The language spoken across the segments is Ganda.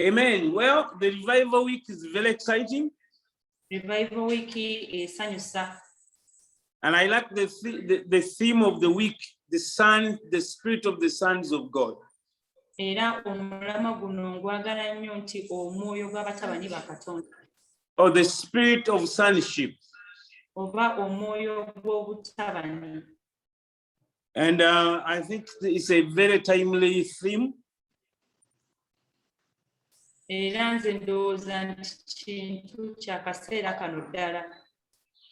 Amen. Well, the revival week is very exciting. Revival week esanyusa. And I like the theme of the week, the spirit of the sons of God. Era omulama guno ngwagala nnyo nti omwoyo gw'abatabani ba Katonda. Or the spirit of sonship. Oba omwoyo gw'obutabani. And I think it's a very timely theme. Era nze ndowooza nti kintu kya kaseera kano ddala.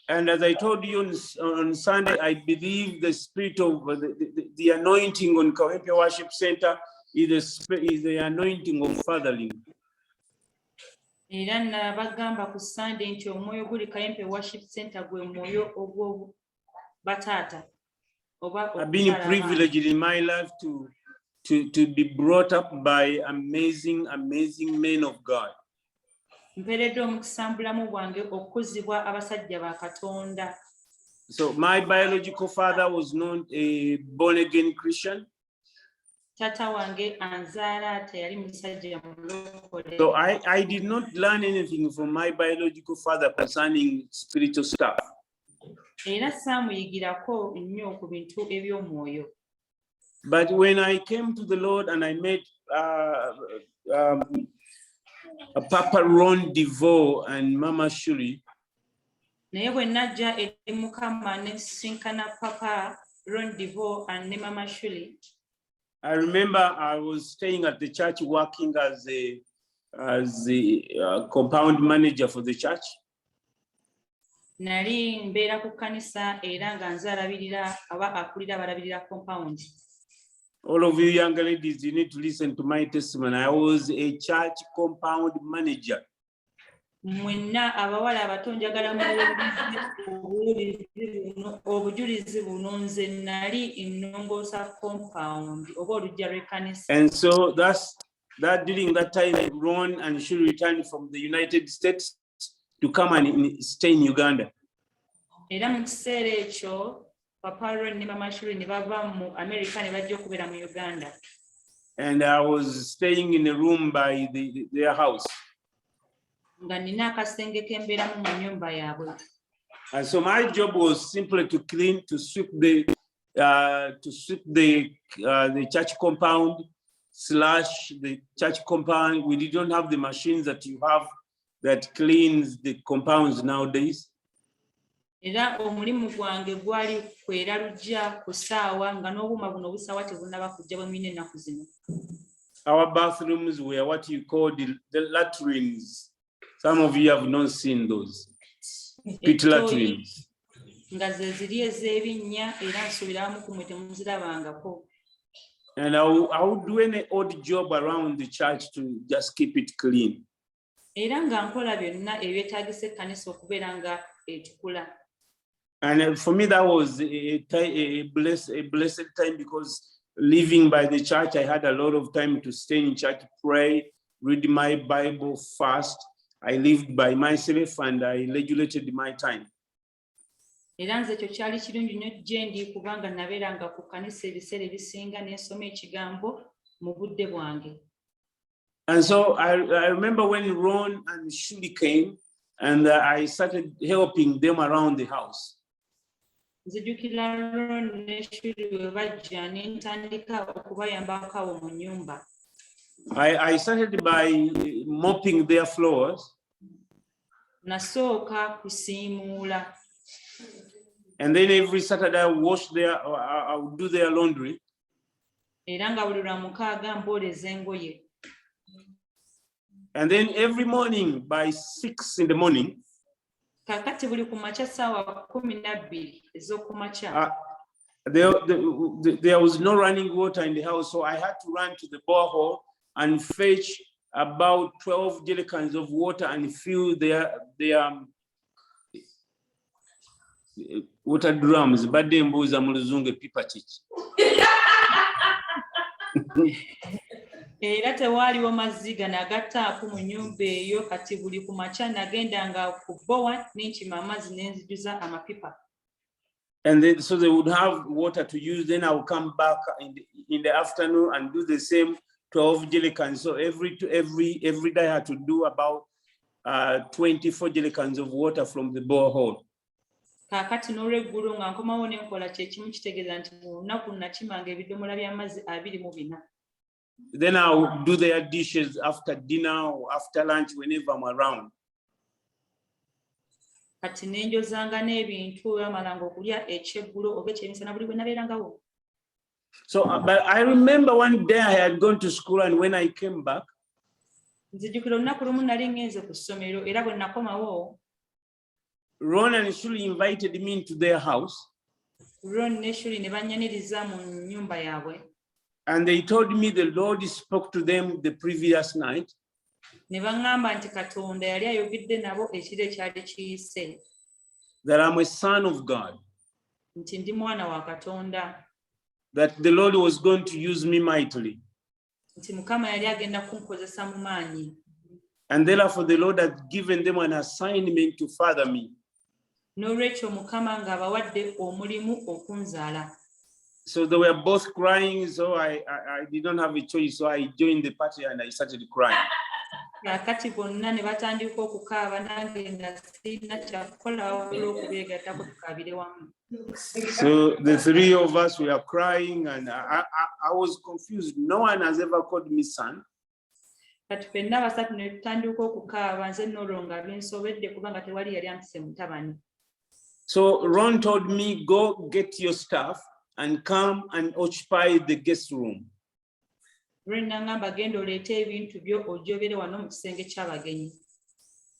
And as I told you on Sunday, I believe the spirit of the anointing on Kawempe Worship Center is the anointing of fathering. Era nabagamba ku Sunday nti omwoyo guli Kawempe Worship Center gwe mwoyo ogwo batata. I've been privileged in my life to be brought up by amazing men of God. So my biological father was not a born-again Christian. So I did not learn anything from my biological father concerning spiritual stuff. But when I came to the Lord and I met Papa Ron DeVoe and Mama Shuri, I remember I was staying at the church working as the compound manager for the church. All of you younger ladies, you need to listen to my testimony. I was a church compound manager. And so that during that time, Ron and she returned from the United States to come and stay in Uganda. And I was staying in a room by their house. And so my job was simply to clean, to sweep the church compound, slash the church compound. We didn't have the machines that you have that cleans the compounds nowadays. Era omulimu gwange gwali kwera lujja kusaawa nga n'obuuma buno busaawa tebunaba kujja bwe mwine ennaku zino. Our bathrooms were what you call the latrines. Some of you have not seen those. Pit latrines. Nga ze ziri ez'ebinnya era nsuubira abamu ku mmwe temuzirabangako. And I would do any odd job around the church to just keep it clean. Era nga nkola byonna ebyetaagisa ekkanisa okubeera nga etukula. And for me, that was a blessed time because living by the church, I had a lot of time to stay in church, pray, read my Bible, fast. I lived by myself and I regulated my time. Era nze ekyo kyali kirungi nnyo gye ndi kubanga nabeeranga ku kkanisa ebiseera ebisinga n'ensoma ekigambo mu budde bwange. And so I remember when Ron and Shuli came and I started helping them around the house. I started by mopping their floors. And then every Saturday I would do their laundry. And then every morning by 6 in the morning, there was no running water in the house, so I had to run to the borehole and fetch about 12 jerrycans of water and fill their water drums. Era tewaaliwo mazzi ganagattaaku mu nnyumba eyo kati buli ku makya nagendanga ku bbowa n'enkima amazzi n'enzijuza amapipa. And then, so they would have water to use. Then I would come back in the afternoon and do the same 12 jerrycans. So every day I had to do about 24 jerrycans of water from the borehole. Kaakati n'olweggulo nga nkomawo ne nkola kye kimu kitegeeza nti mu lunaku nakimanga ebidomola by'amazzi 24. Then I'll do their dishes after dinner or after lunch whenever I'm around. Kati n'enjozanga n'ebintu amalanga okulya ekyeggulo oba ekyemisana buli bwe nabeerangawo. So, but I remember one day I had gone to school, and when I came back, Nzijjukira olunaku lumu nali ngenze ku ssomero era bwe nakomawo Ron and Shuli invited me into their house, Ron ne Shuli ne bannyaniriza mu nnyumba yaabwe and they told me the Lord spoke to them the previous night. ne baŋŋamba nti Katonda yali ayogedde nabo ekiro ekyali kiyise That I'm a son of God, nti ndi mwana wa Katonda, that the Lord was going to use me mightily. nti Mukama yali agenda kunkozesa mu maanyi. And therefore the Lord had given them an assignment to father me. N'olwekyo Mukama ng'abawadde omulimu okunzaala. So they were both crying, so I did not have a choice, so I joined the party and I started crying. Kaakati bonna ne batandika okukaaba nange nga sirina kyakukola wabula okubeegattako tukaabire wamu. So the three of us were crying, and I was confused. No one has ever called me son. Kati ffenna basatu ne tutandika okukaaba, nze n'olwo nga binsobedde kubanga tewali yali ampise mutabani. So Ron told me, go get your stuff and come and occupy the guest room. Ron n'aŋŋamba genda oleete ebintu byo ojjobere wano mu kisenge ky'abagenyi.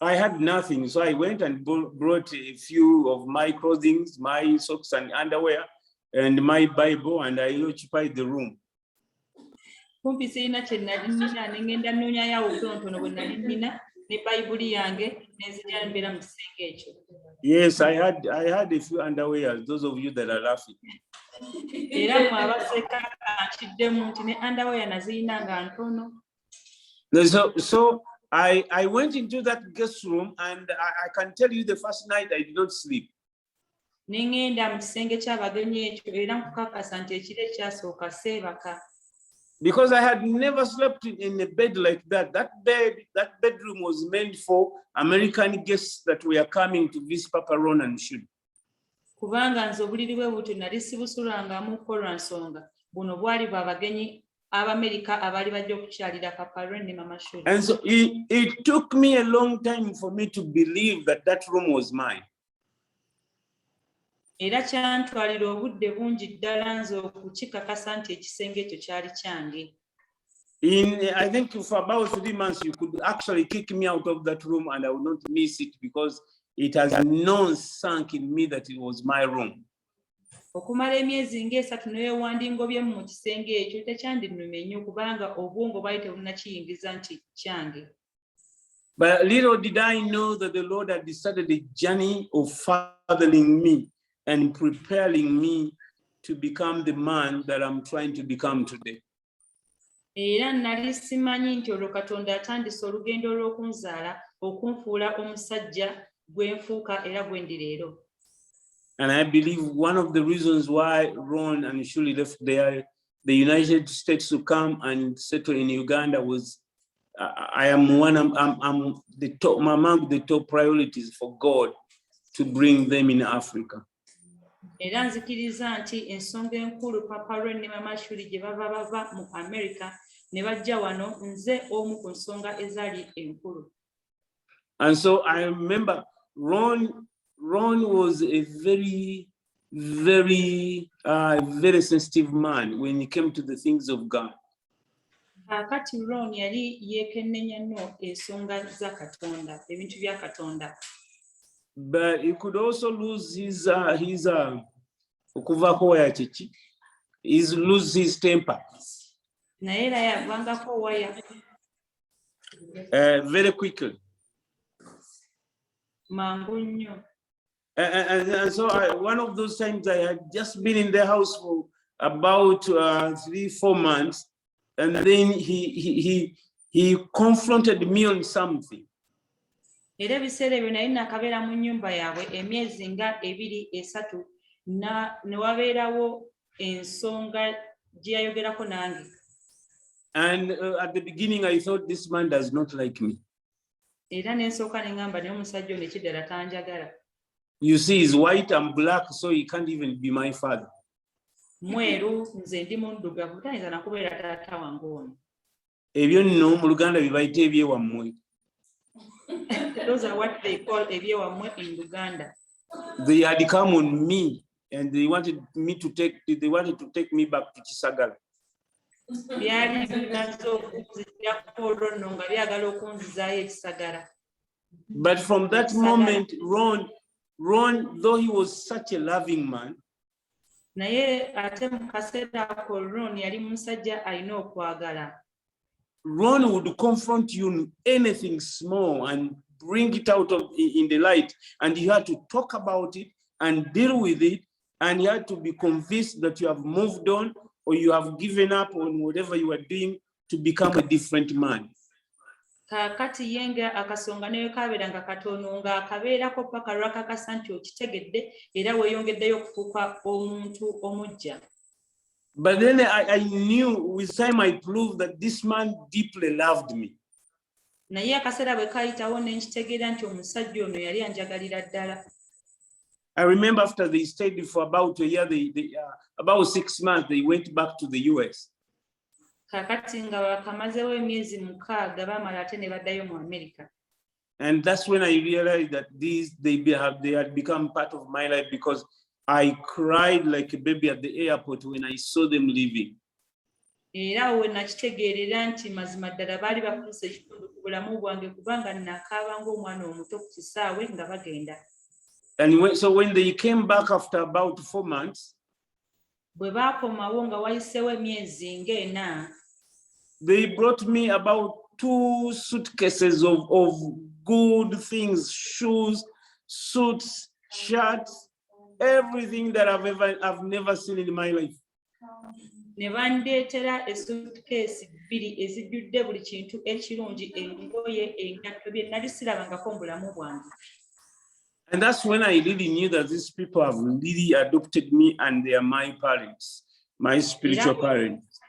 I had nothing, so I went and brought a few of my clothing, my socks and underwear, and my Bible, and I occupied the room. Kumpi sirina kye nali nnina ne ŋŋenda nnoonyayo obutonotono bwe nali nnina ne Bayibuli yange ne nzija mbeera mu kisenge ekyo. Yes, I had a few underwears, those of you that are laughing. Era mmwe abaseka kankiddemu nti ne underwear nazirina nga ntono. So I went into that guest room, and I can tell you the first night I did not sleep. Ne ŋŋenda mu kisenge ky'abagenyi ekyo era nkukakasa nti ekiro ekyasooka seebaka. Because I had never slept in a bed like that. That bedroom was meant for American guests that were coming to visit Papa Ron and Shuli. Kubanga nze obuliri bwe butyo nali sibusulangamuko lwa nsonga buno bwali bwa bagenyi Abamerika abaali bajja okukyalira Papa Ron ne Mama Shuli. And so it took me a long time for me to believe that room was mine. Era kyantwalira obudde bungi ddala nze okukikakasa nti ekisenge ekyo kyali kyange. I think for about 3 months, you could actually kick me out of that room and I would not miss it because it has not sunk in me that it was my room. Okumala emyezi ng'esatu newewandiingobyemu mu kisenge ekyo tekyandinnume nnyo kubanga obwongo bwali tebunnakiyingiza nti kyange. But little did I know that the Lord had started a journey of fathering me and preparing me to become the man that I'm trying to become today. Era nali simanyi nti olwo Katonda atandise olugendo lw'okunzaala okunfuula omusajja gwe nfuuka era gwe ndi leero. And I believe one of the reasons why Ron and Shuli left the United States to come and settle in Uganda was I'm among the top priorities for God to bring them in Africa. Era nzikiriza nti ensonga enkulu Papa Ron ne Mama Shuli gye bava mu America ne bajja wano nze omu ku nsonga ezaali enkulu. And so I remember Ron was a very, very, very sensitive man when it came to the things of God. Kakati Ron yali yeekennenya nnyo ensonga za Katonda, ebintu bya Katonda. But he could also lose his lose his temper. Naye era yavangako waya. Very quickly. Mangu nnyo. And so one of those times I had just been in the house for about 3-4 months, and then he confronted me on something. Era ebiseera ebyo naye nakabeera mu nnyumba yaabwe emyezi nga 2-3 ne wabeerawo ensonga gye yayogerako nange. And at the beginning, I thought this man does not like me. Era nensooka ne ngamba naye omusajja ono ekiddala tanjagala. You see, he's white and black, so he can't even be my father. Mweru nze ndi muddugavu tayinza na kubeera taata wange ono. Ebyo nno mu Luganda bye bayita ebyewammwe. Those are what they call ebyewammwe in Luganda. They had come on me and they wanted to take me back to Kisagala. Byali bimaze okuzijjako olwo nno nga byagala okunzizaayo ekisagala. But from that moment, Ron, though he was such a loving man, naye ate mu kaseera ako Ron yali musajja alina okwagala. Ron would confront you on anything small and bring it out in the light, and you had to talk about it and deal with it, and you had to be convinced that you have moved on or you have given up on whatever you are doing to become a different man. Kaakati yenga akasonga naye kabeera nga katono nga akabeerako paka lwakakasa nti okitegedde era weeyongeddeyo okufuuka omuntu omujja. But then I knew with time I proved that this man deeply loved me. Naye akaseera bwe kayitawo ne nkitegeera nti omusajja ono yali anjagalira ddala. I remember after they stayed for about a year, about 6 months, they went back to the US. Kaakati nga bakamazeewo emyezi 6 baamala ate ne baddayo mu America. And that's when I realized that they had become part of my life, because I cried like a baby at the airport when I saw them leaving. Era we nakitegeerera nti mazima ddala baali bafuuse ekitundu ku bulamu bwange kubanga nakaaba ng'omwana omuto ku kisaawe nga bagenda. And so when they came back after about 4 months, bwe baakomawo nga wayiseewo emyezi ng'ena, they brought me about 2 suitcases of good things, shoes, suits, shirts, everything that I've never seen in my life. ne bandeetera essuitcase 2 ezijjudde buli kintu ekirungi, engoye, engatto, bye nali sirabangako mu bulamu bwange. And that's when I really knew that these people have really adopted me and they are my parents, my spiritual parents.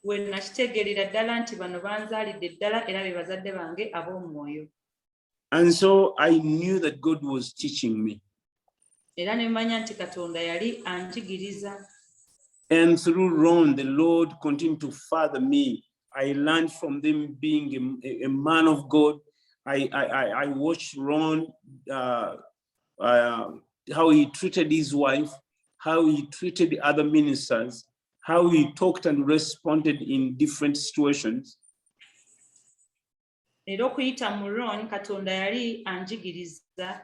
We nakitegeerera ddala nti bano banzaalidde ddala era be bazadde bange ab'omwoyo. And so I knew that God was teaching me. Era ne mmanya nti Katonda yali anjigiriza. And through Ron, the Lord continued to father me. I learned from them being a man of God. I watched Ron, how he treated his wife, how he treated other ministers, how he talked and responded in different situations. Era okuyita mu Ron, Katonda yali anjigiriza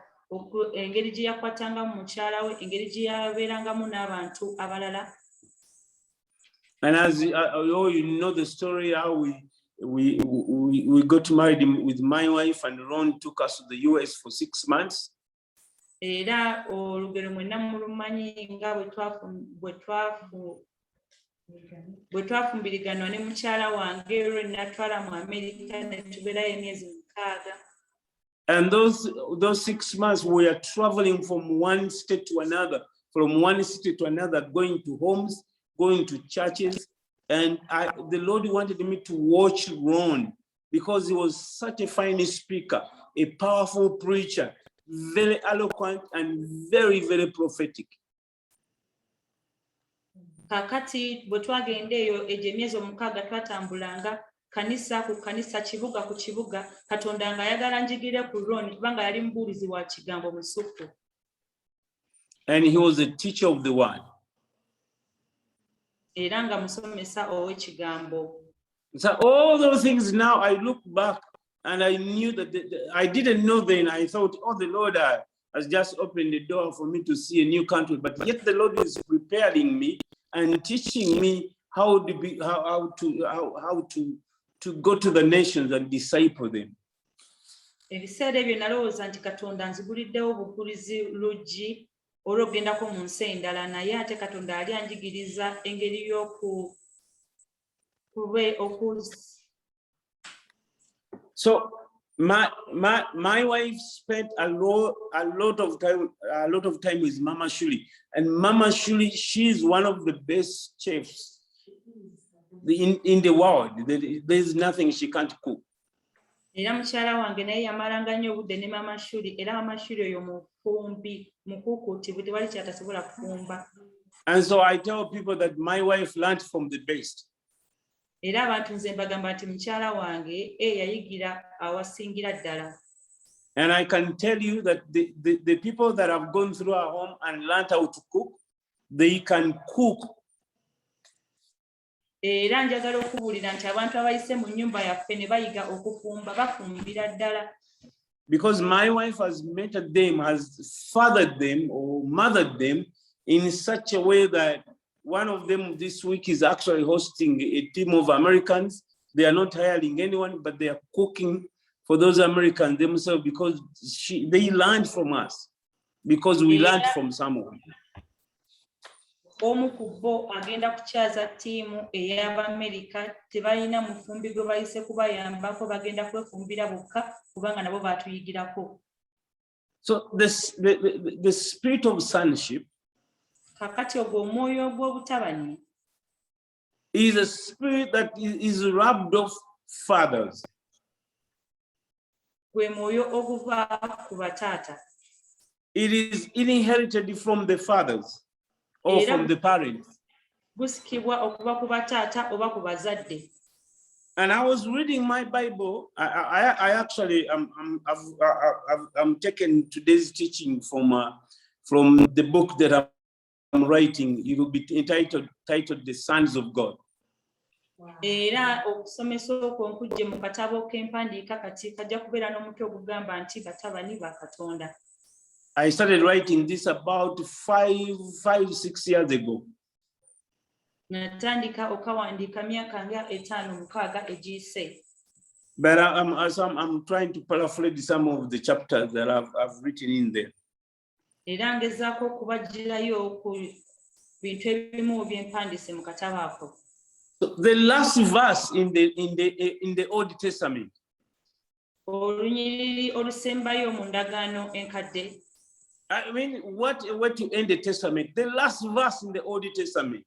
engeri gye yakwatangamu mukyala we, engeri gye yabeerangamu n'abantu abalala. And as you know the story, how we got married with my wife, and Ron took us to the US for 6 months. Era olugero mwenna mulumanyi nga bwe twafumbiriganwa ne mukyala wange olwo natwala mu America ne tubeerayo emyezi 6. And those 6 months we are traveling from one state to another, going to homes, going to churches. And the Lord wanted me to watch Ron because he was such a fine speaker, a powerful preacher, very eloquent and very, very prophetic. Kakati bwe twagenda eyo egyo emyezi 6 twatambulanga kanisa ku kanisa, kibuga ku kibuga, Katonda nga ayagala njigire ku Ron kubanga yali mubuulizi wa kigambo musukku. And he was a teacher of the word. Era nga musomesa ow'ekigambo. So all those things now I look back and I knew that I didn't know then. I thought, oh, the Lord has just opened the door for me to see a new country, but yet the Lord is preparing me and teaching me how to go to the nations and disciple them. Ebiseera ebyo nalowooza nti Katonda nziguliddewo obukulizi luggi olw'okugendako mu nsi endala, naye ate Katonda ali anjigiriza engeri y'oku. So my wife spent a lot of time with Mama Shuli, and Mama Shuli, she's one of the best chefs in the world. There's nothing she can't cook. Era mukyala wange naye yamalanga nnyo obudde ne Mama Shuli, era Mama Shuli oyo mufumbi mukuukuutivu, tewali kyatasobola kufumba. And so I tell people that my wife learned from the best. Era abantu nze mbagamba nti mukyala wange yayigira awasingira ddala. And I can tell you that the people that have gone through our home and learned how to cook, they can cook. Era njagala okubuulira nti abantu abayise mu nnyumba yaffe ne bayiga okufumba bafumbira ddala. Because my wife has mentored them, has fathered them or mothered them in such a way that one of them this week is actually hosting a team of Americans. They are not hiring anyone, but they are cooking for those Americans themselves because they learned from us, because we learned from someone. Omu ku bo agenda kukyaza ttiimu ey'Amerika, tebalina mufumbi gwe bayise kubayambako, bagenda kwefumbira bokka kubanga nabo batuyigirako. So the spirit of sonship kakati ogwo omwoyo ogw'obutabani is a spirit that is rubbed off fathers. Gwe mwoyo oguva ku bataata. It is inherited from the fathers or from the parents. Gusikibwa okuva ku bataata oba ku bazadde. And I was reading my Bible. I actually I'm taking today's teaching from the book that I'm writing. It will be titled "The Sons of God." Era okusomesa okwo nkujje mu katabo k'empandiika kati kajja kubeera n'omutwe ogugamba nti batabani ba Katonda. I started writing this about 5-6 years ago. Natandika okawandiika myaka nga 5-6 egiyise. But I'm trying to paraphrase some of the chapters that I've written in there. Era ngezaako okubagirayo ku bintu ebimu by'empandiise mu katabo ako. The last verse in the Old Testament. Olunyiriri olusembayo mu ndagaano enkadde. I mean, what a way to end the Testament. The last verse in the Old Testament.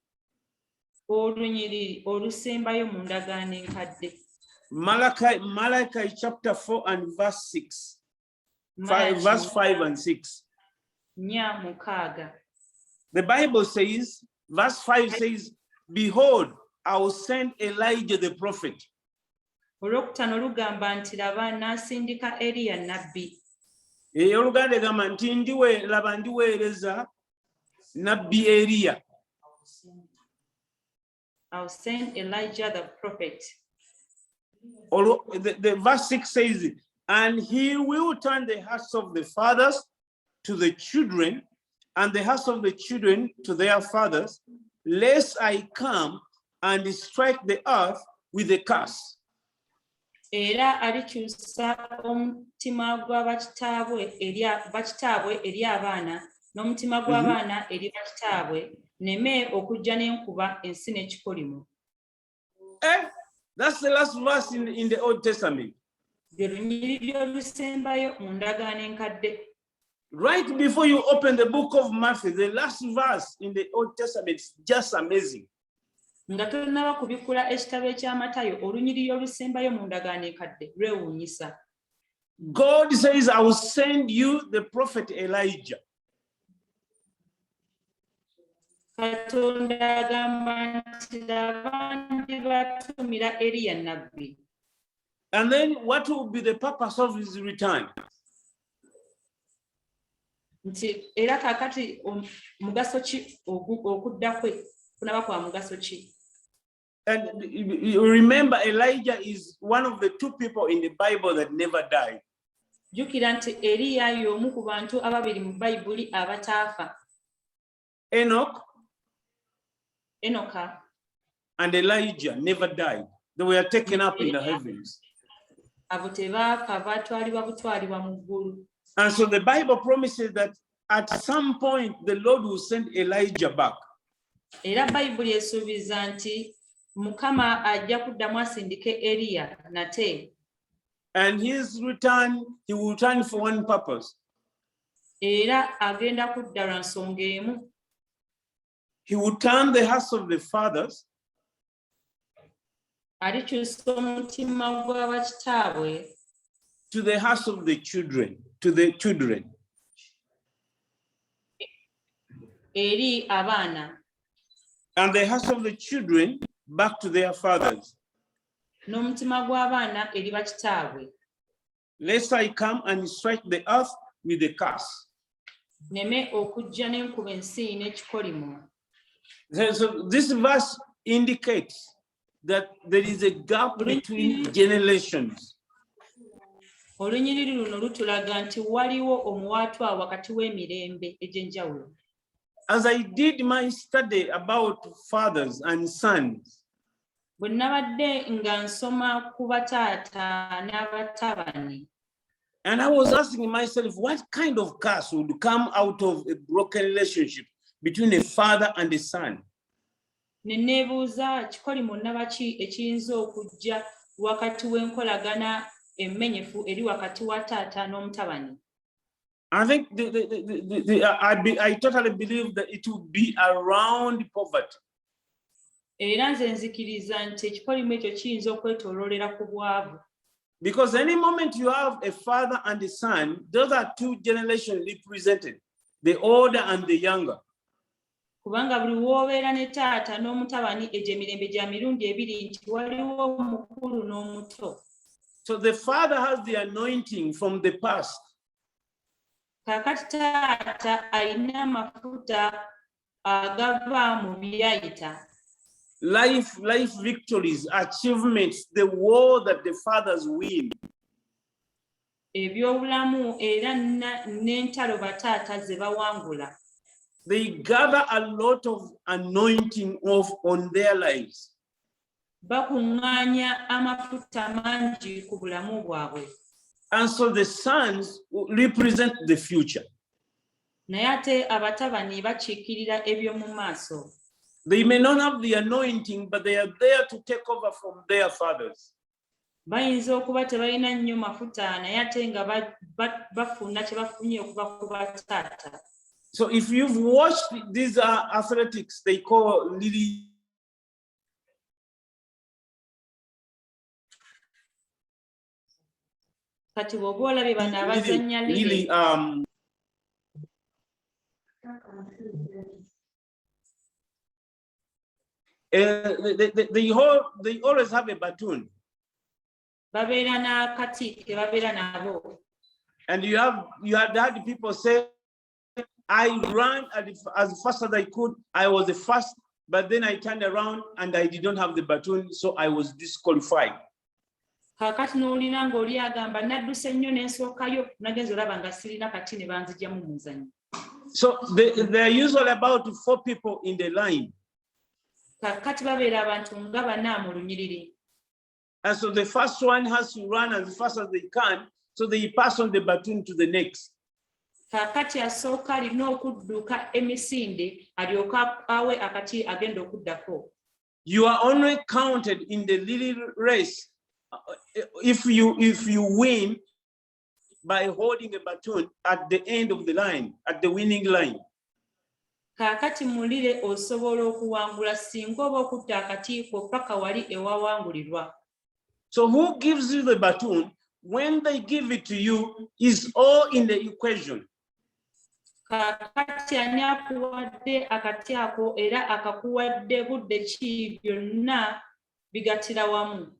Olunyiriri olusembayo mu ndagaano enkadde. Malachi chapter 4 and verse 6. Verse 5 and 6. Nya mukaaga. The Bible says, verse 5 says, "Behold, I will send Elijah the prophet." Olwokutaano lugamba nti laba n'asindika Eriya nnabbi. Oluganda egamba nti laba ndiweereza nabbi Eriya. I will send Elijah the prophet. The verse 6 says, "And he will turn the hearts of the fathers to the children, and the hearts of the children to their fathers, lest I come and strike the earth with a curse." Era alikyusa omutima gw'abakitaabwe eri abaana n'omutima gw'abaana eri bakitaabwe, neme okujja n'enkuba ensi n'ekikolimo. That's the last verse in the Old Testament. Lwe lunyiriri olusembayo mu ndagaano enkadde. Right before you open the book of Matthew, the last verse in the Old Testament is just amazing. Nga tonnaba kubikula ekitabo eky'Amatayo, olunyiriri olusembayo mu ndagaano enkadde lwewuunyisa. God says, "I will send you the prophet Elijah." Katonda agamba nti laba ndibatumira Eriya nnabbi. And then what will be the purpose of his return? Nti era kakati mugaso ki okudda kwe kunaba kwa mugaso ki? And you remember, Elijah is one of the two people in the Bible that never died. Jjukira nti Eriya y'omu ku bantu ababiri mu Bayibuli abataafa. Enoka and Elijah never died. They were taken up in the heavens. Abo tebaafa, baatwalibwa butwalibwa mu ggulu. And so the Bible promises that at some point the Lord will send Elijah back. Era Bayibuli esuubiza nti Mukama ajja kuddamu asindike Eriya nate. And his return, he will return for one purpose. Era agenda kudda lwa nsonga emu. He will turn the hearts of the fathers alikyusa omutima gw'abakitaabwe to the hearts of the children, to the children. eri abaana And the hearts of the children back to their fathers. n'omutima gw'abaana eri bakitaabwe. Lest I come and strike the earth with a curse. Neme okujja n'enkuba ensi n'ekikolimo. So this verse indicates that there is a gap between generations. Olunyiriri luno lutulaga nti waliwo omuwaatwa wakati w'emirembe egy'enjawulo. As I did my study about fathers and sons, Bwe nabadde nga nsoma ku bataata n'abatabani, and I was asking myself, what kind of curse would come out of a broken relationship between a father and a son? ne neebuuza kikolimo nabaki ekiyinza okujja wakati w'enkolagana emmenyefu eri wakati wa taata n'omutabani. I think I totally believe that it would be around poverty. Era nze nzikiriza nti ekikolimo ekyo kiyinza okwetooloolera ku bwavu. Because any moment you have a father and a son, those are two generations represented, the older and the younger. Kubanga buli w'obeera ne taata n'omutabani egyo emirembe gya mirundi ebiri nti waliwo omukulu n'omuto. So the father has the anointing from the past. Kaakati taata alina amafuta agava mu byayita. Life victories, achievements, the war that the fathers win. Ebyobulamu era n'entalo bataata ze bawangula. They gather a lot of anointing on their lives. Bakuŋŋaanya amafuta mangi ku bulamu bwabwe. And so the sons represent the future. Naye ate abatabani bakiikirira eby'omu maaso. They may not have the anointing, but they are there to take over from their fathers. Bayinza okuba tebalina nnyo mafuta naye ate nga bafuna kye bafunye okuva ku bataata. So if you've watched these athletics, they call Lily. Kati bw'oba olabye bano abazannya Lily, they always have a baton. Babeera n'akati ke babeera nabo. And you had had people say, I ran as fast as I could. I was the first, but then I turned around and I didn't have the baton, so I was disqualified. Kaakati n'olina ng'oli agamba nadduse nnyo n'ensookayo nagenza olaba nga sirina kati ne banzigyamu mu muzannyo. So there are usually about 4 people in the line. Kaakati babeera abantu nga bana mu lunyiriri. And so the first one has to run as fast as they can, so they pass on the baton to the next. Kaakati asooka alina okudduka emisinde alyoka awe akati agenda okuddako. You are only counted in the little race if you win by holding a baton at the end of the line, at the winning line. Kaakati mulire osobola okuwangula singa oba okutta akatiiko paka wali ewawangulirwa. So who gives you the baton? When they give it to you, is all in the equation. Kaakati ani akuwadde akati ako era akakuwadde budde ki byonna bigattira wamu.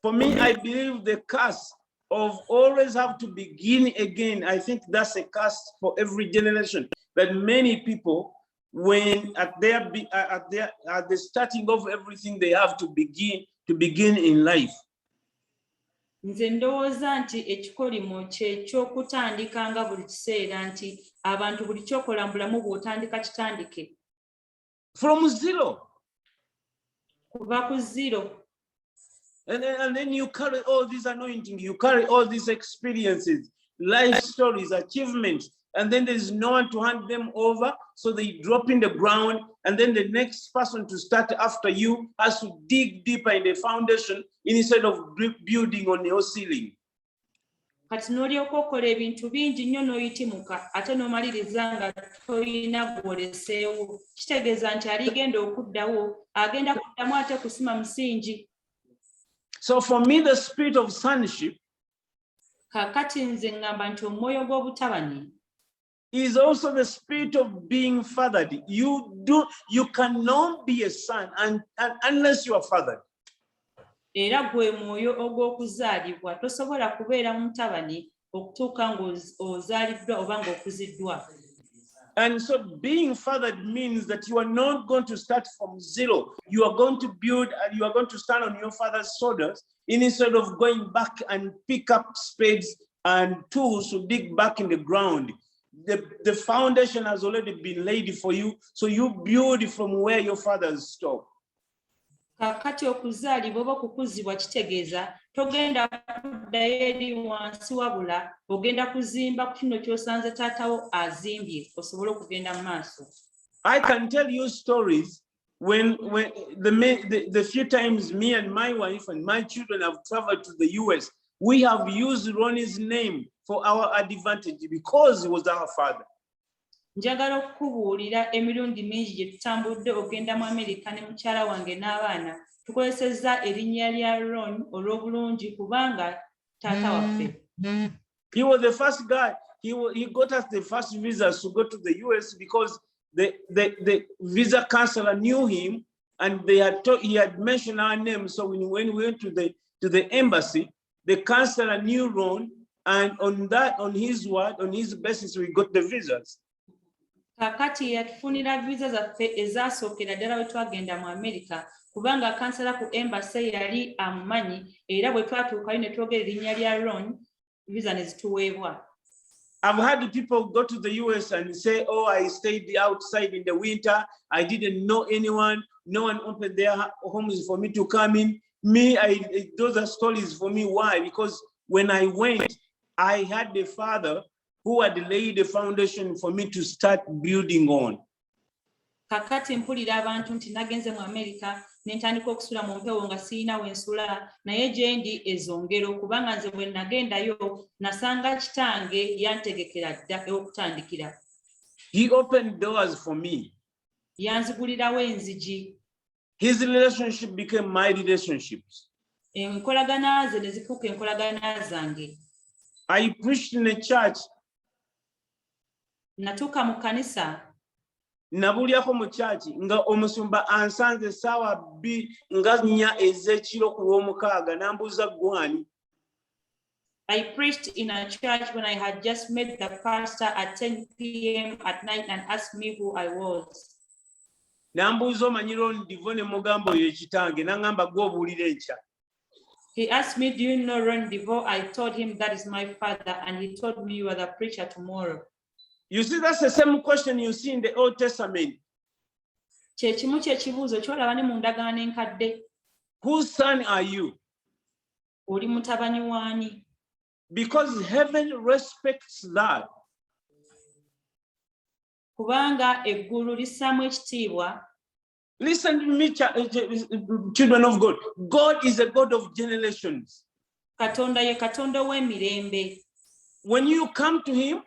For me, I believe the curse of always have to begin again. I think that's a curse for every generation. That many people, when at the starting of everything, they have to begin in life. Nze ndowooza nti ekikolimo kye ky'okutandikanga buli kiseera nti abantu buli kyokola mu bulamu bw'otandika kitandike. From zero. Kuva ku zero. And then you carry all this anointing, you carry all these experiences, life stories, achievements, and then there's no one to hand them over, so they drop in the ground, and then the next person to start after you has to dig deeper in the foundation instead of building on your ceiling. Kati n'olyoka okola ebintu bingi nnyo n'oyitimuka ate n'omaliriza nga toyina gwoleseewo. Kitegeeza nti aligenda okuddawo agenda kuddamu ate kusima musingi. So for me, the spirit of sonship Kakati nze ngamba nti omwoyo gw'obutabani is also the spirit of being fathered. You cannot be a son unless you are fathered. Era gwe mwoyo ogw'okuzaalibwa tosobola kubeera mutabani okutuuka ng'ozaaliddwa oba ng'okuziddwa. And so being fathered means that you are not going to start from zero. You are going to build and you are going to stand on your father's shoulders instead of going back and pick up spades and tools to dig back in the ground. The foundation has already been laid for you, so you build from where your fathers stopped. Kakati okuzaalibwa oba okukuzibwa kitegeeza togenda kuddayo eri wansi wabula ogenda kuzimba ku kino ky'osanze taatawo azimbye osobole okugenda mu maaso. I can tell you stories when the few times me and my wife and my children have traveled to the US, we have used Ronnie's name for our advantage because he was our father. Njagala okukubuulira emirundi mingi gye tutambudde ogenda mu Amerika ne mukyala wange n'abaana tukozesezza erinnya lya Ron olw'obulungi kubanga taata waffe. He was the first guy. He got us the first visas to go to the US because the visa counselor knew him and he had mentioned our name. So when we went to the embassy, the counselor knew Ron, and on his word, on his basis, we got the visas. Kakati yatufunira visa zaffe ezasookera ddala bwe twagenda mu Amerika kubanga kansala ku embassy yali amumanyi era bwe twatuukayo ne twogera erinnya lya Ron visa ne zituweebwa. I've had people go to the US and say, oh, I stayed outside in the winter. I didn't know anyone. No one opened their homes for me to come in. Those are stories for me. Why? Because when I went, I had the father who had laid the foundation for me to start building on. Kakati mpulira abantu nti nagenze mu Amerika ne ntandika okusula mu mpewo nga sirina wensula naye gye ndi ezo ngero kubanga nze bwe nagendayo nasanga kitange yantegekera dda okutandikira. He opened doors for me. Yanzigulirawo enzigi. His relationship became my relationships. Enkolagana ze ne zifuuka enkolagana zange. I preached in a church. Natuuka mu kanisa. Nabulyako mu church nga omusumba ansanze sawa B nga 4 ez'ekiro ku lw'omukaaga nambuuza gwani. I preached in a church when I had just met the pastor at 10 p.m. at night and asked me who I was. Nambuuza omanyi Ron Divo ne mugambo oyo ekitange n'angamba gw'obuulira enkya. He asked me, do you know Ron Divo? I told him that is my father, and he told me you are the preacher tomorrow. You see, that's the same question you see in the Old Testament. Kyekimu kyekibuuzo kyolaba ne mu ndagaano enkadde. Whose son are you? Oli mutabani w'ani? Because heaven respects that. Kubanga eggulu lissaamu ekitiibwa. Listen to me, children of God. God is a God of generations. Katonda ye Katonda w'emirembe. When you come to him,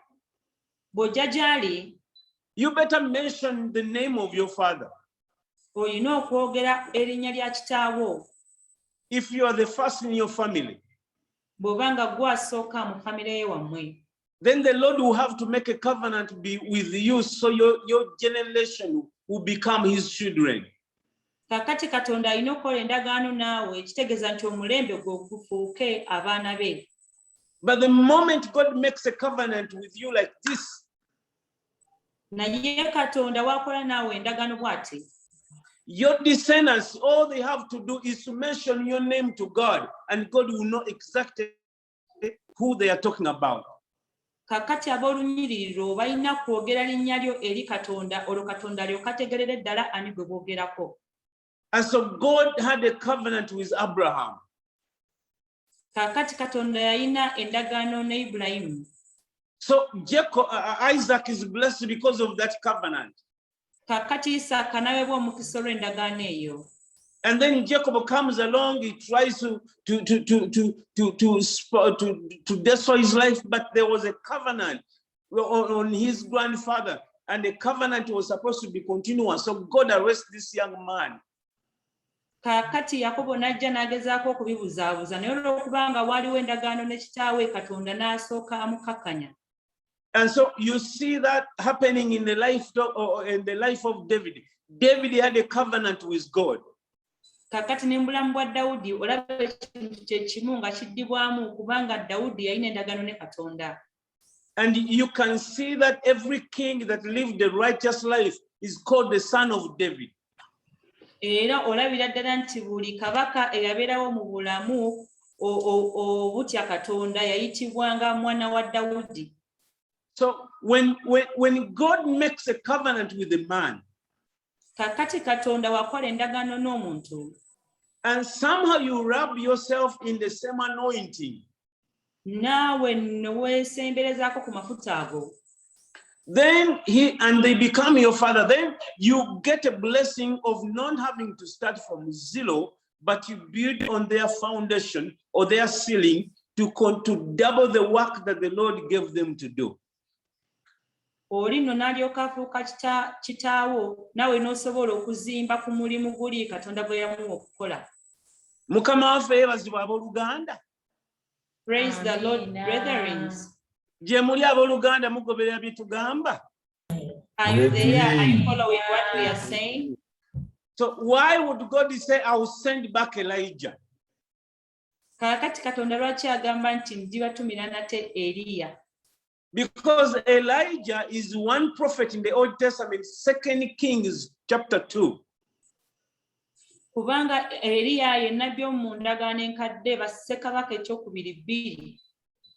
bw'ojja gy'ali, you better mention the name of your father. Olina okwogera erinnya lya kitaawo. If you are the first in your family, bw'obanga gwe asooka mu famire ye wammwe, then the Lord will have to make a covenant with you so your generation will become his children. Kakati Katonda alina okukola endagaano naawe ekitegeeza nti omulembe gwe gufuuke abaana be. But the moment God makes a covenant with you like this, naye Katonda wakola naawe endagaano bw'ati, your descendants, all they have to do is to mention your name to God, and God will know exactly who they are talking about. Kakati ab'olunnyiriro balina kwogera linnya lyo eri Katonda, olwo Katonda alyoka ategerere ddala ani gwe boogerako. And so God had a covenant with Abraham. Kakati Katonda yalina endagaano ne Ibulayimu. So Isaac is blessed because of that covenant. Kakati Isaaka n'aweebwa omukisa olw'endagaano eyo. And then Jacob comes along, he tries to destroy his life, but there was a covenant on his grandfather, and the covenant was supposed to be continuous. So God arrests this young man. Kaakati Yakobo n'ajja n'agezaako okubibuzaabuza naye olw'okubanga waaliwo endagaano ne kitaawe Katonda n'asooka amukkakkanya. And so you see that happening in the life of David. David had a covenant with God. Kaakati ne mu bulamu bwa Dawudi olaba ekintu kye kimu nga kiddibwamu kubanga Dawudi yalina endagaano ne Katonda. And you can see that every king that lived a righteous life is called the son of David. Era olabira ddala nti buli kabaka eyabeerawo mu bulamu obutya Katonda yayitibwanga mwana wa Dawudi. So when God makes a covenant with a man, Kaakati Katonda wakola endagaano n'omuntu, and somehow you wrap yourself in the same anointing, naawe neweesemberezaako ku mafuta ago, then they become your father, then you get a blessing of not having to start from zero, but you build on their foundation or their ceiling to double the work that the Lord gave them to do. Oli nno n'alyoka afuuka kitaawo naawe n'osobola okuzimba ku mulimu guli Katonda gwe yamuwa okukola. Mukama waffe yeebazibwa abooluganda. Praise the Lord, brethren. Gye muli abooluganda mugoberera bye tugamba. Are you there? Are you following what we are saying? So why would God say, I will send back Elijah? Kaakati Katonda lwaki agamba nti ndibatumira nate Eliya? Because Elijah is one prophet in the Old Testament, 2 Kings chapter 2. Kubanga Eliya ye nnabbi omu ndagaano enkadde ba Ssekabaka ekyokubiri 2.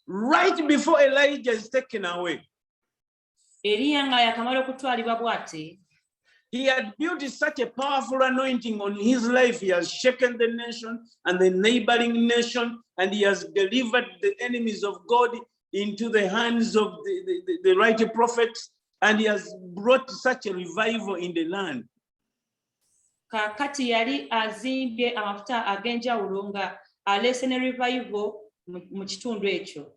Right before Elijah is taken away, Eliya nga yakamala okutwalibwa bw'ate, he had built such a powerful anointing on his life. He has shaken the nation and the neighboring nation, and he has delivered the enemies of God into the hands of the right prophets, and he has brought such a revival in the land. Kaakati yali azimbye amafuta ag'enjawulo nga aleese ne revival mu kitundu ekyo.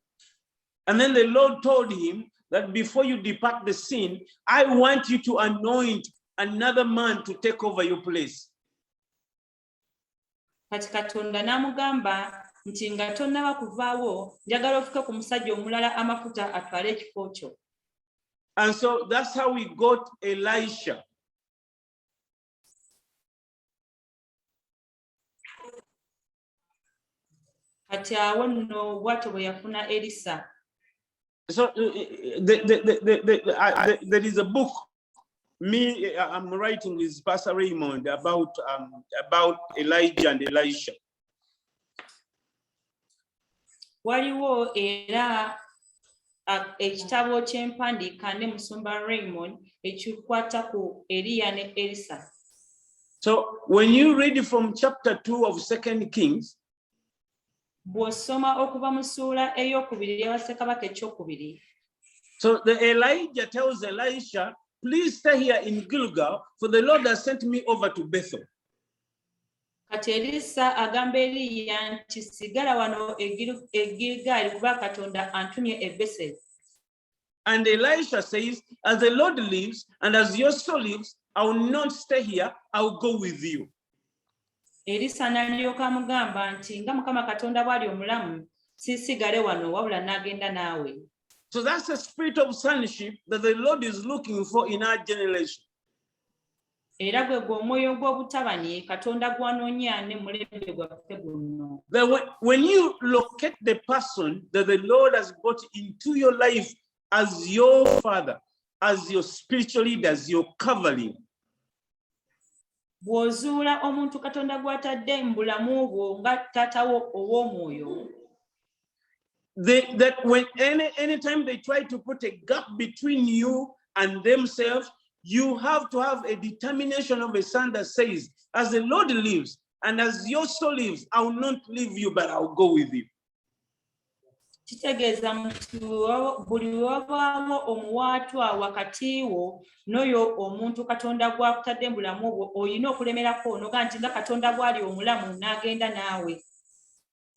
And then the Lord told him that before you depart the scene, I want you to anoint another man to take over your place. Kati Katonda n'amugamba nti nga tonnaba kuvaawo njagala ofuke ku musajja omulala amafuta atwale ekifo kyo. And so that's how we got Elisha. Kati awo nno bw'atyo bwe yafuna Elisa. So there is a book I'm writing with Pastor Raymond about Elijah and Elisha. Waliwo era ekitabo ky'empandiika ne Musumba Raymond ekikwata ku Eliya ne Elisa. So when you read from chapter 2 of 2 Kings, bw'osoma okuva mu ssuula ey'okubiri eya Ssekabaka ekyokubiri. So the Elijah tells Elisha, please stay here in Gilgal, for the Lord has sent me over to Bethel. Kati Elisa agamba Eliya nti sigala wano e Gilgali kuba Katonda antumye e Bethel. And Elisha says, as the Lord lives and as your soul lives, I will not stay here, I will go with you. Elisa n'alyoka amugamba nti nga Mukama Katonda bw'ali omulamu siisigale wano wabula n'agenda naawe. So that's the spirit of sonship that the Lord is looking for in our generation. Era gwe omwoyo gw'obutabani Katonda gwanoonya ne mulembe gwaffe guno. That when you locate the person that the Lord has brought into your life as your father, as your spiritual leader, as your covering, bw'ozuula omuntu Katonda gw'atadde mu bulamu bwo nga taatawo ow'omwoyo, that when anytime they try to put a gap between you and themselves, you have to have a determination of a son that says, as the Lord lives and as your soul lives, I will not leave you, but I will go with you. Kitegeeza buli wabaawo omuwaatwa wakati wo n'oyo omuntu Katonda gw'akutadde mu bulamu bwo olina okulemerako onoga nti nga Katonda bw'ali omulamu n'agenda naawe.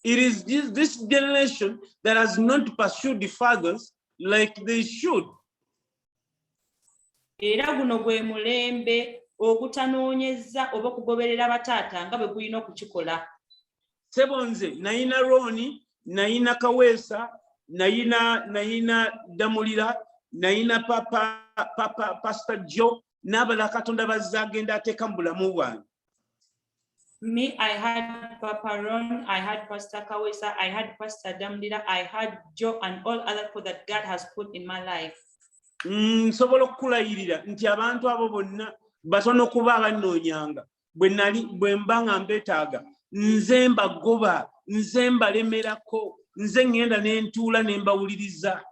It is this generation that has not pursued the fathers like they should. Era guno gwe mulembe ogutanoonyeza oba okugoberera bataata nga bwe gulina okukikola. Sebonze nayina Roni, nayina Kaweesa, nayina Damulira, nayina Papa Pastor Joe, n'abalala Katonda bazza agenda ateeka mu bulamu bwange. Me, I had Papa Ron, I had Pastor Kawesa, I had Pastor Damlira, I had Joe and all other people that God has put in my life. Nsobola okukulayirira nti abantu abo bonna batono okuba abannoonyanga bwe mba nga mbeetaaga nze mbagoba, nze mbalemerako, nze ngenda ne ntuula ne mbawuliriza.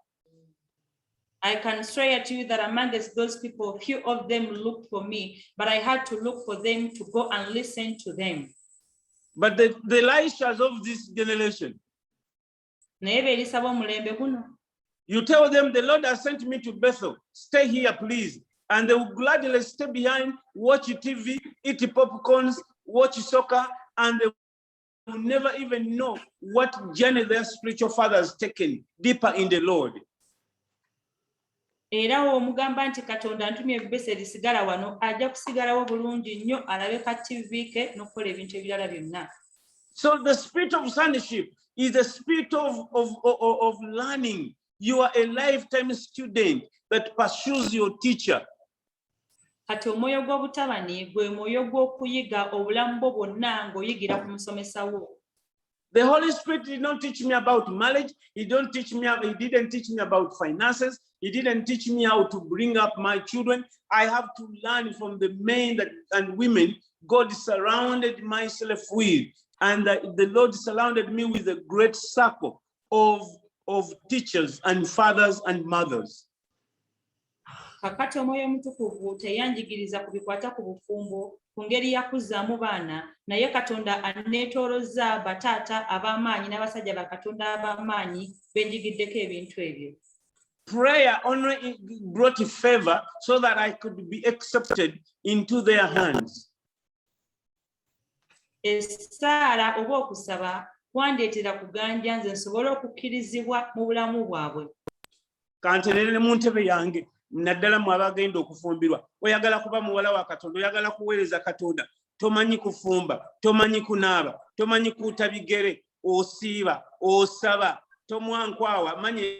I can swear to you that amongst those people, few of them looked for me, but I had to look for them to go and listen to them. But the Elishas of this generation, you tell them, the Lord has sent me to Bethel, stay here, please. And they will gladly stay behind, watch TV, eat popcorns, watch soccer, and they will never even know what journey their spiritual father has taken deeper in the Lord. Era omugamba nti Katonda antumye Beseri sigala wano ajja kusigalawo bulungi nnyo alabe ka TV ke n'okukola ebintu ebirala byonna. So the spirit of sonship is the spirit of learning. You are a lifetime student that pursues your teacher. Kati omwoyo gw'obutabani gwe mwoyo gw'okuyiga obulamu bwo bwonna ng'oyigira ku musomesa wo. The Holy Spirit did not teach me about marriage. He didn't teach me about finances. He didn't teach me how to bring up my children. I have to learn from the men and women God surrounded myself with. And the Lord surrounded me with a great circle of teachers and fathers and mothers. Kakati omwoyo omutukuvu teyanjigiriza ku bikwata ku bufumbo ku ngeri yakuzzaamu baana naye Katonda aneetoolozza bataata ab'amaanyi n'abasajja ba Katonda ab'amaanyi benjigiddeko ebintu ebyo. Prayer only brought favor so that I could be accepted into their hands. Essaala oba okusaba kwandeetera kuganja nze nsobole okukkirizibwa mu bulamu bwabwe. Kanterere mu ntebe yange naddala mu abagenda okufumbirwa. Oyagala kuba muwala wa Katonda, oyagala kuweereza Katonda, tomanyi kufumba, tomanyi kunaaba, tomanyi kuuta bigere, osiiba, osaba, tomwankwawa, manyi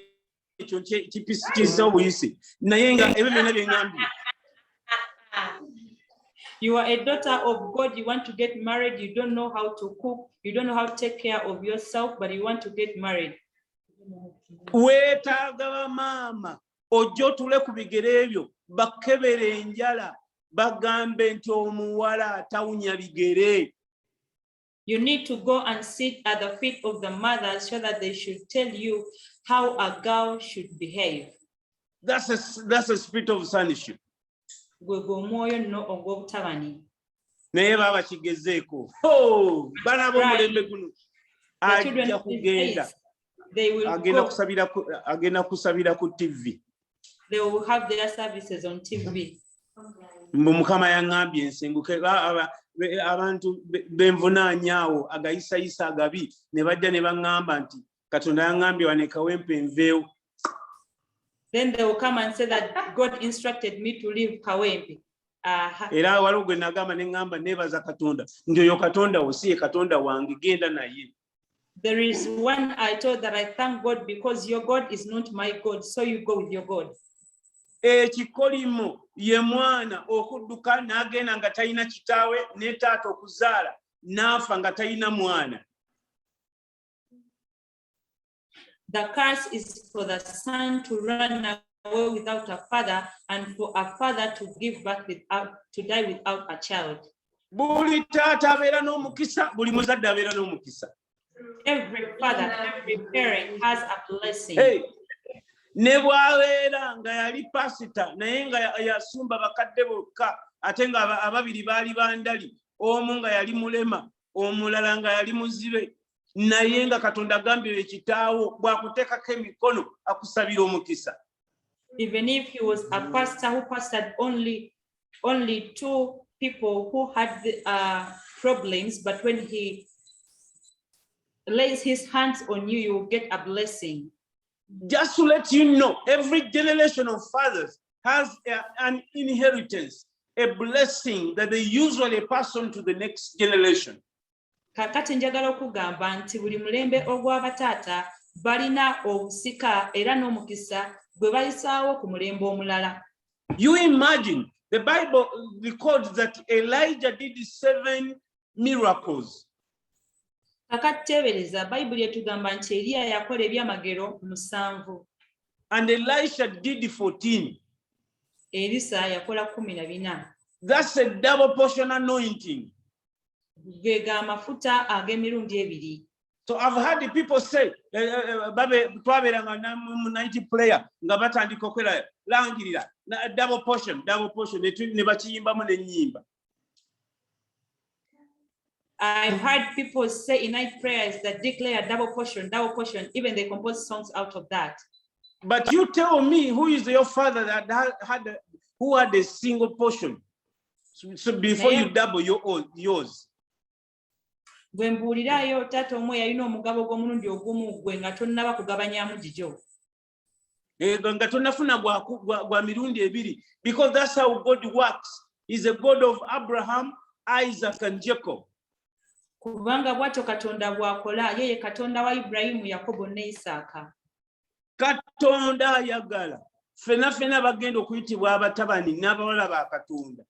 ekyo kipisa obuyisi. Naye nga ebyo byonna bye ngambye. You are a daughter of God, you want to get married, you don't know how to cook, you don't know how to take care of yourself, but you want to get married. Weetaaga bamaama ojja otule ku bigere ebyo bakebere enjala bagambe nti omuwala atawunya bigere. You need to go and sit at the feet of the mothers so that they should tell you how a girl should behave. That's a spirit of sonship. Naye baba kigezeeko. Bana b'omulembe guno ajja kugenda. Agenda kusabira ku TV. They will have their services on TV. Mukama yaŋŋambye nsenguke abantu benvunaanyaawo agayisayisa agabi ne bajja ne baŋŋamba nti Katonda yaŋŋambye wanekawempe enveewo. Then they will come and say that God instructed me to leave Kawempe. Era waliwo gwe nagamba ne ŋŋamba neebaza Katonda nti oyo Katonda wo si ye Katonda wange genda naye. There is one I told that I thank God because your God is not my God, so you go with your God. Ekikolimo ye mwana okudduka n'agenda nga talina kitaawe ne taata okuzaala n'afa nga talina mwana. The curse is for the son to run away without a father and for a father to give birth to die without a child. Buli taata abeera n'omukisa, buli muzadde abeera n'omukisa. Every father, every parent has a blessing. Hey. Ne bwabeera nga yali pasita naye nga yasumba bakadde bokka ate nga ababiri baali bandali, omu nga yali mulema omulala nga yali muzibe, naye nga Katonda agambye ekitaawo bw'akuteekako emikono akusabira omukisa. Even if he was a pastor who pastored only two people who had problems, but when he lays his hands on you, you will get a blessing. Just to let you know, every generation of fathers has an inheritance. a blessing that they usually pass on to the next generation. Kakati njagala okugamba nti buli mulembe ogw'abataata balina obusika era n'omukisa gwe bayisaawo ku mulembe omulala. You imagine, the Bible records that Elijah did 7 miracles. Kakati teebereza Bayibuli etugamba nti Eriya yakola ebyamagero 7. And Elisha did 14. Elisa yakola 14. That's a double portion anointing. Ge amafuta ag'emirundi 2. So I've heard the people say, babe twaberanga na night prayer nga batandika okwera langirira double portion ne bakiyimbamu n'ennyimba. I've heard people say in night prayers that declare double portion, even they compose songs out of that. But you tell me, who is your father that who had a single portion? So before you double yours. Bwe mbuulirayo taata omwe yalina omugabo gw'omulundi ogumu gwe nga tonnaba kugabanyamu gigyo. Nga tonnafuna gwa mirundi 2, because that's how God works. He's a God of Abraham, Isaac and Jacob. Kubanga bw'atyo Katonda bw'akola, yeye Katonda wa Ibrahimu, Yakobo ne Isaaka. Katonda ayagala fena bagenda okuyitibwa abatabani n'abawala ba Katonda,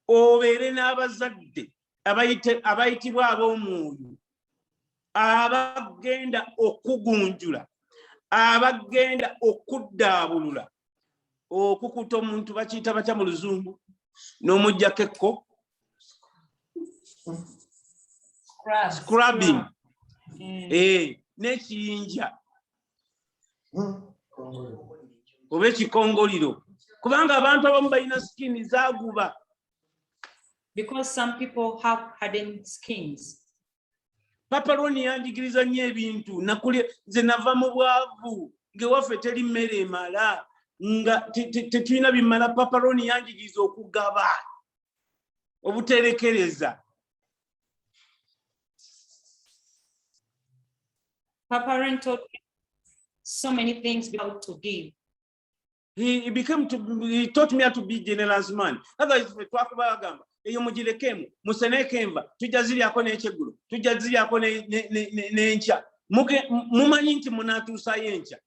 obeere n'abazadde abayitibwa ab'omwoyo, abagenda okugunjula, abagenda okuddaabulula, okukuta omuntu bakiyita batya mu luzungu n'omuggyako ekko, scrubbing, n'ekiyinja oba ekikongoliro, kubanga abantu abamu balina skini zaaguba. Because some people have hardened skins. Papa Roni yanjigiriza nnyo ebintu, nze nava mu bwavu ng'ewaffe teri mmere emala nga tetulina bimala. Papa Roni yanjigiriza okugaba obuterekereza. Papa Roni taught me so many things about to give. He taught me how to be generous man. Otherwise, twakubagamba eyo mugirekemu museneke enva tujja ziryako n'ekyeggulo tujja ziryako n'enkya mumanyi nti munaatuusayo enkya.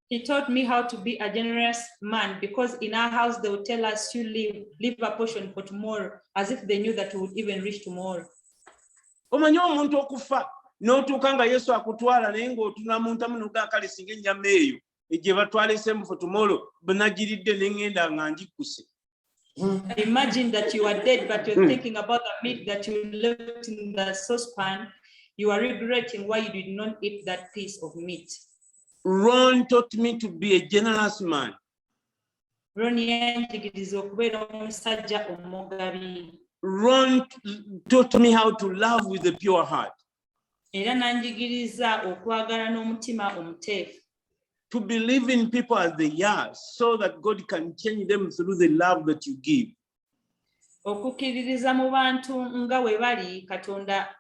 He taught me how to be a generous man, because in our house they would tell us to leave a portion for tomorrow, as if they knew that we would even reach tomorrow. Omanyi omuntu okufa n'otuuka nga Yesu akutwala naye ng'otunula mu ntamu n'ogaa kale singa ennyama eyo gye batwalesemu for tomorrow benagiridde ne ngenda nga ngikuse. Imagine that you are dead, but you're thinking about the meat that you left in the saucepan. You are regretting why you did not eat that piece of meat. Ron taught me to be a generous man. Ron yanjigiriza okubeera omusajja omugabi. Ron taught me how to love with a pure heart. Era nanjigiriza okwagala n'omutima omuteefu. To believe in people as they are, so that God can change them through the love that you give. Okukkiririza mu bantu nga we bali, Katonda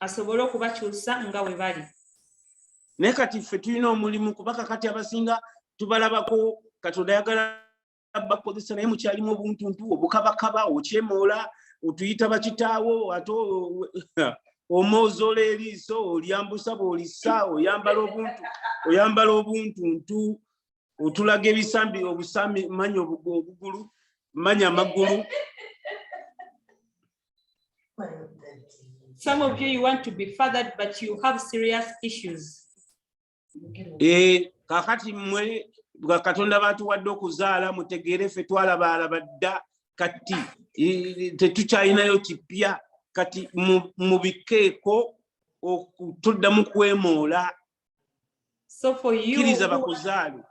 asobole okubakyusa nga we bali. Naye kati ffe tulina omulimu, kubaka kati abasinga tubalabako Katonda ayagala bakozesa naye mukyalimu obuntuntu, obukabakaba, okyemoola, otuyita bakitaawo, ate omoozola eriiso, olyambusa bw'olissa, oyambala obuntuntu, otulaga ebisambi, obusambi manya obugulu, manya amagulu. Some of you want to be fathered, but you have serious issues. Kakati mmwe Katonda batuwadde okuzaala, mutegeere ffe twalabaalaba dda, kati tetukyalinayo kipya, kati mubikeeko okutuddamu kwemoola. So for you bakuzaale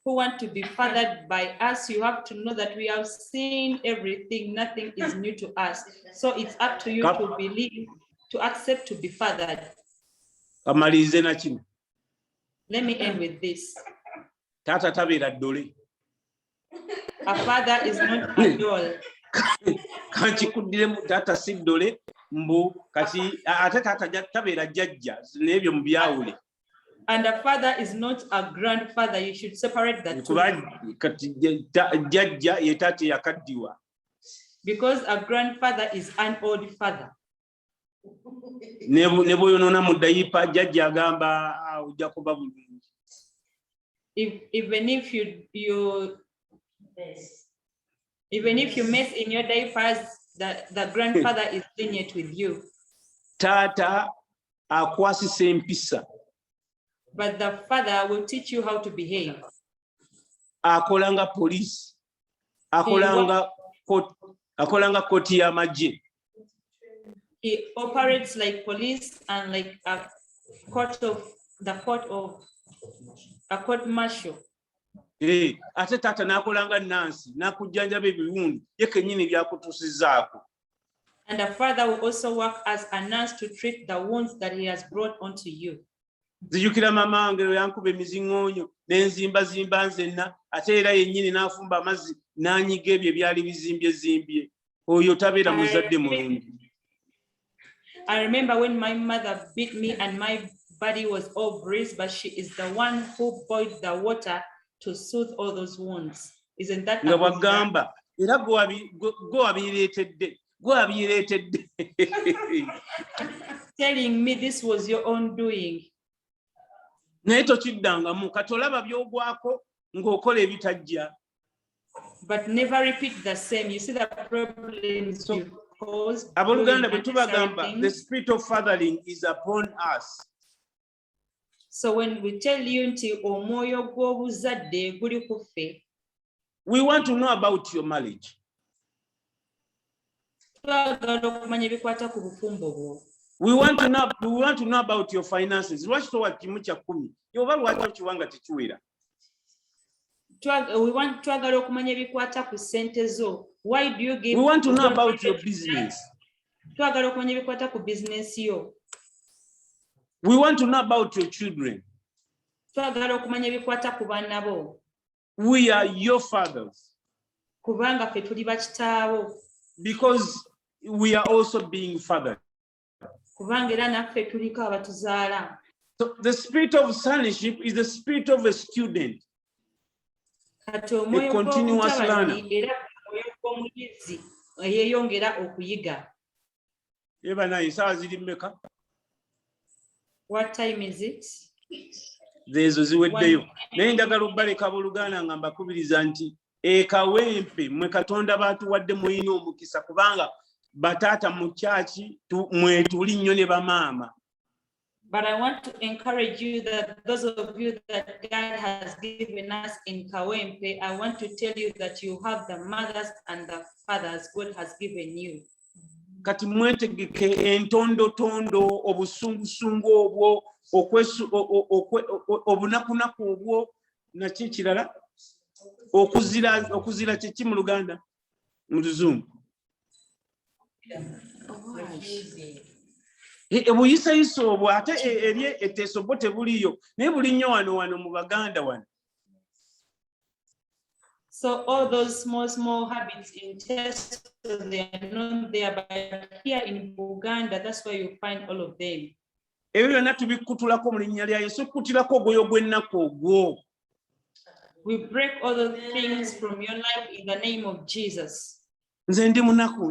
who want to be fathered by us, you have to know that we have seen everything. Nothing is new to us. So it's up to you to believe, to accept to be fathered. Kamalirize na kino. Let me end with this. Taata tabeera ddole. A father is not a doll. Kankikuddiremu, taata si ddole, mbu kati ate taata tabeera jjajja, n'ebyo mu byawule. And a father is not a grandfather. You should separate that two. Jjajja ye taata yakaddiwa. Because a grandfather is an old father. Ne bw'oyonoona mu dayipa jjajja agamba ojja kuba bulungi. Even if you mess in your diapers, the grandfather is lenient with you. Taata akwasisa empisa. But the father will teach you how to behave. Akolanga police. Akolanga koti y'amagye. He operates like police and like a court martial. Ate taata n'akolanga Nancy n'akujjanjaba ebiwundu ye kennyini byakutuusizaako. And the father will also work as a nurse to treat the wounds that he has brought onto you. Nzijukira mama wange lwe yankuba emiziŋŋoonyo n'enzimbazimba nzenna ate era yennyini n'afumba amazzi n'anyiga ebyo ebyali bizimbyezimby. Oyo tabeera muzadde mulungi. I remember when my mother beat me and my body was all bruised, but she is the one who boiled the water to soothe all those wounds. Isn't that nga bwagamba era gwe wabireetedde. Telling me this was your own doing. Naye tokiddangamu kati olaba by'ogwako ng'okola ebitajja. But never repeat the same. You see the problems you cause. Abooluganda bwe tubagamba the spirit of fathering is upon us. So when we tell you nti omwoyo gw'obuzadde guli ku ffe, we want to know about your marriage. twagala okumanya ebikwata ku bufumbo bwo. We want to know about your finances. Lwaki towa kimu kya 10? Oba lwaki okiwanga tekiwera? Twagala okumanya ebikwata ku ssente zo. Why do you give? We want to know about your business. Twagala okumanya ebikwata ku business yo. We want to know about your children. Twagala okumanya ebikwata ku baana bo. We are your fathers. Kubanga ffe tuli bakitaabo. Because we are also being fathered. Kubanga era naffe tuliko abatuzaala. So the spirit of sonship is the spirit of a student. Kati omwoyo gw'obutabani era omwoyo gw'omuyizi eyeeyongera okuyiga. Eba naye ssaawa ziri mmeka? What time is it? Zeezo ziweddeyo. Naye njagala obbaleka abooluganda nga mbakubiriza nti ekawempe mwe Katonda baatuwadde muyina omukisa kubanga bataata mu kyaki mwe tuli nnyo ne bamaama. But I want to encourage you that those of you that God has given us in Kawempe, I want to tell you that you have the mothers and the fathers God has given you. Kati mwetegeke entondotondo obusungusungu obwo obunakunaku obwo naki kirala okuzira kiki mu Luganda mu Luzungu ebuyisayisa obwo ate eri etteeso bwo tebuliyo naye buli nnyo wano mu Baganda wano. So all those small habits in Teso, they are not there, but here in Buganda, that's where you find all of them. Ebyo byonna tubikutulako mu linnya lya Yesu, kutirako ogwoyo gw'ennaku ogwo. We break all the things from your life in the name of Jesus. Nze ndi munaku,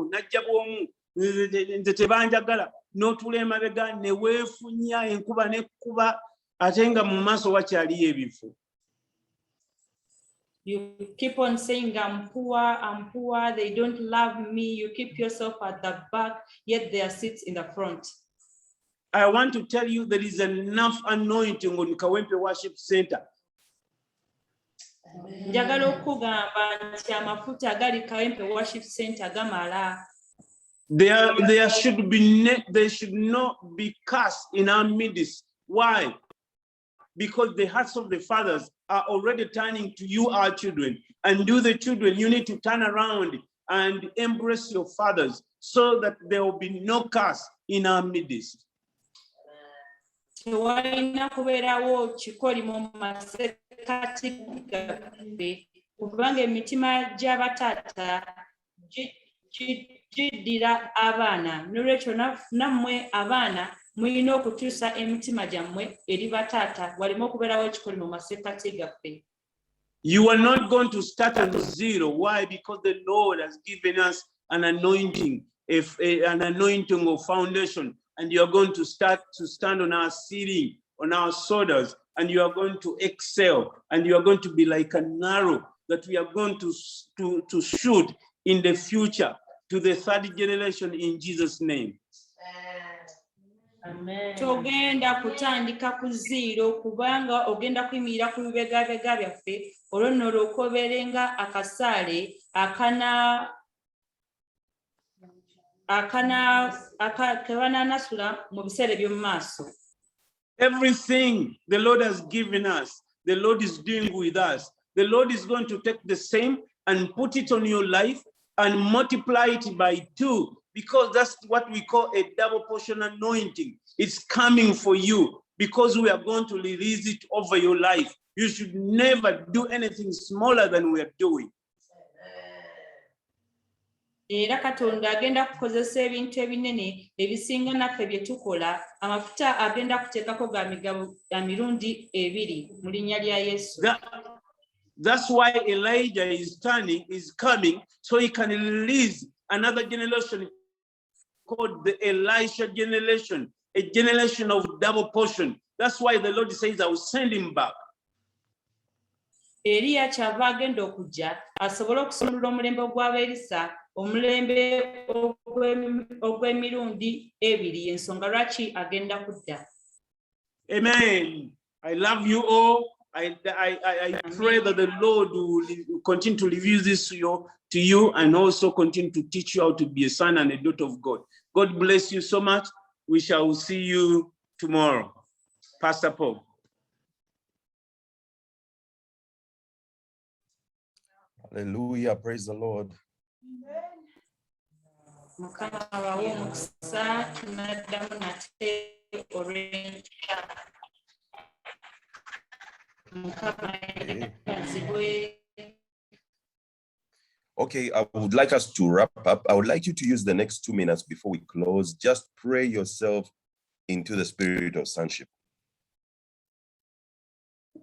najja bw'omu, nze tebanjagala, n'otuula emabega ne weefunya enkuba n'ekkuba ate nga mu maaso wakyaliyo ebifo. You keep on saying, I'm poor, they don't love me. You keep yourself at the back, yet there are seats in the front. I want to tell you there is enough anointing on Kawempe Worship Center. Njagala okugamba nti amafuta agali Kawempe Worship Center gamala. There should not be cast in our midst. Why? Because the hearts of the fathers are already turning to you, our children, and you, the children, you need to turn around and embrace your fathers so that there will be no curse in our midst. Tewalina kubeerawo kikoli mu masekati gaffe kubanga emitima gy'abataata giddira abaana. Nolwekyo nammwe abaana mulina okukyusa emitima gyammwe eri bataata waleme okubeerawo ekikoli mu masekkati gaffe. You are not going to start at zero. Why? Because the Lord has given us an anointing, an anointing of foundation, and you are going to start to stand on our ceiling, on our shoulders, and you are going to excel, and you are going to be like an arrow that we are going to shoot in the future to the third generation in Jesus' name. Togenda kutandika ku zero kubanga ogenda kuyimirira ku bibegabega byaffe olwo nno olwokobeerenga akasaale kebananasula mu biseera by'omu maaso. Everything the Lord has given us, the Lord is doing with us. The Lord is going to take the same and put it on your life and multiply it by 2, because that's what we call a double portion anointing. It's coming for you because we are going to release it over your life. You should never do anything smaller than we are doing. Era Katonda agenda kukozesa ebintu ebinene ebisinga naffe bye tukola, amafuta agenda kuteekako ga migabo ya mirundi 2 mu linnya lya Yesu. That's why Elijah is coming, so he can release another generation called the Elisha generation, a generation of double portion. That's why the Lord says, I will send him back. Eliya kyava agenda okujja asobole okusumulula omulembe gw'Abayisa, omulembe ogw'emirundi 2. Ensonga lwaki agenda kudda. Amen. I love you all. I pray that the Lord will continue to reveal this to you and also continue to teach you how to be a son and a daughter of God. God bless you so much. We shall see you tomorrow. Pastor Paul. Hallelujah. Praise the Lord. Okay, I would like us to wrap up. I would like you to use the next 2 minutes before we close. Just pray yourself into the spirit of sonship.